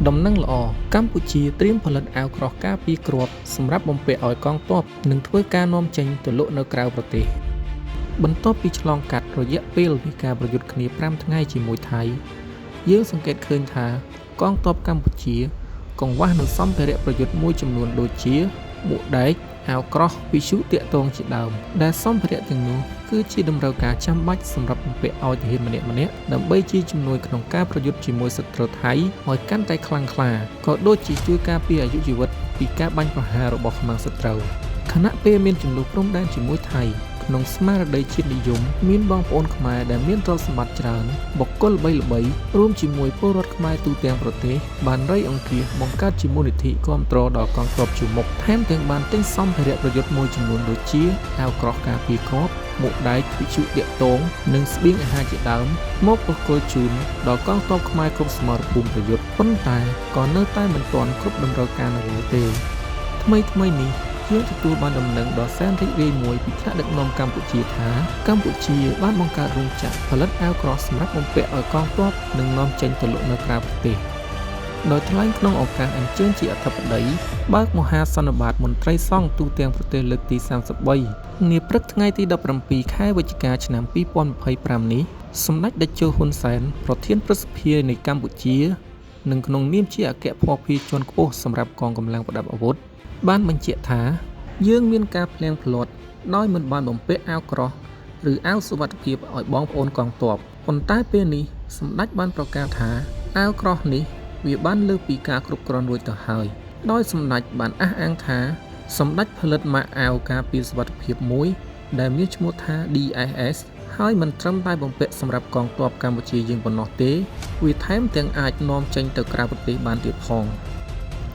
ដំណឹងល្អកម្ពុជាត្រៀមផលិតអាវក្រោះការពារគ្រាប់សម្រាប់បំពាក់ឲ្យកងទ័ពនិងធ្វើការនាំចេញទៅលក់នៅក្រៅប្រទេសបន្ទាប់ពីឆ្លងកាត់រយៈពេលនៃការប្រយុទ្ធគ្នា5ថ្ងៃជាមួយថៃយើងសង្កេតឃើញថាកងទ័ពកម្ពុជាកង្វះនូវសម្ភារៈប្រយុទ្ធមួយចំនួនដូចជាមួកដែកអាវក្រោះវិទ្យុតាក់ទងជាដើមដែលសម្ភារៈទាំងនោះគឺជាតម្រូវការចាំបាច់សម្រាប់បំពាក់ឲ្យទាហានម្នាក់ៗដើម្បីជាជំនួយក្នុងការប្រយុទ្ធជាមួយសត្រូវថៃឲ្យកាន់តែខ្លាំងក្លាក៏ដូចជាជួយការពារអាយុជីវិតពីការបាញ់ប្រហាររបស់ខ្មាំងសត្រូវខណៈពេលមានចំនួនព្រំដែនជាមួយថៃក្នុងស្មារតីជាតិនិយមមានបងប្អូនខ្មែរដែលមានទ្រព្យសម្បត្តិច្រើនបុគ្គលល្បីៗរួមជាមួយពលរដ្ឋខ្មែរទូទាំងប្រទេសបានរៃអង្គាសបង្កើតជាមូលនិធិគាំទ្រដល់កងទ័ពជាមុខថែមទាំងបានទិញសម្ភារៈប្រយុទ្ធមួយចំនួនដូចជាអាវក្រោះការពារគ្រាប់មួកដែកវិទ្យុតាក់ទងនិងស្បៀងអាហារជាដើមមកប្រគល់ជូនដល់កងទ័ពខ្មែរគ្រប់សមរភូមិប្រយុទ្ធប៉ុន្តែក៏នៅតែមិនទាន់គ្រប់តម្រូវការនៅឡើយទេថ្មីនេះយើងទទួលបានដំណឹងដ៏សែនរីករាយមួយពីថ្នាក់ដឹកនាំកម្ពុជាថាកម្ពុជាបានបង្កើតរោងចក្រផលិតអាវក្រោះសម្រាប់បំពាក់ឲ្យកងទ័ពនិងនាំចេញទៅលក់នៅក្រៅប្រទេសដោយថ្លែងក្នុងឱកាសអញ្ជើញជាអធិបតីបើកមហាសន្និបាតមន្ត្រីសង្ឃទូទាំងប្រទេសលើកទី33នាព្រឹកថ្ងៃទី17ខែវិច្ឆិកាឆ្នាំ2025នេះសម្ដេចតេជោហ៊ុនសែនប្រធានព្រឹទ្ធសភានៃកម្ពុជានិងក្នុងនាមជាអគ្គភស្តុភារជាន់ខ្ពស់សម្រាប់កងកម្លាំងប្រដាប់អាវុធបានបញ្ជាក់ថាយើងមានការភ្លៀងភ្លាត់ដោយមិនបានបំពាក់អាវក្រោះឬអាវសុវត្ថិភាពឲ្យបងប្អូនកងទ័ពប៉ុន្តែពេលនេះសម្ដេចបានប្រកាសថាអាវក្រោះនេះវាបានលើសពីការគ្រប់គ្រងរួចទៅហើយដោយសម្ដេចបានអះអាងថាសម្ដេចផលិតម៉ាកអាវការពារសុវត្ថិភាពមួយដែលមានឈ្មោះថា DSS ហើយមិនត្រឹមតែបំពាក់សម្រាប់កងទ័ពកម្ពុជាយើងប៉ុណ្ណោះទេវាថែមទាំងអាចនាំចេញទៅក្រៅប្រទេសបានទៀតផង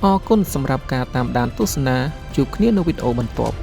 អរគុណសម្រាប់ការតាមដានទស្សនាជួបគ្នានៅវីដេអូបន្ទាប់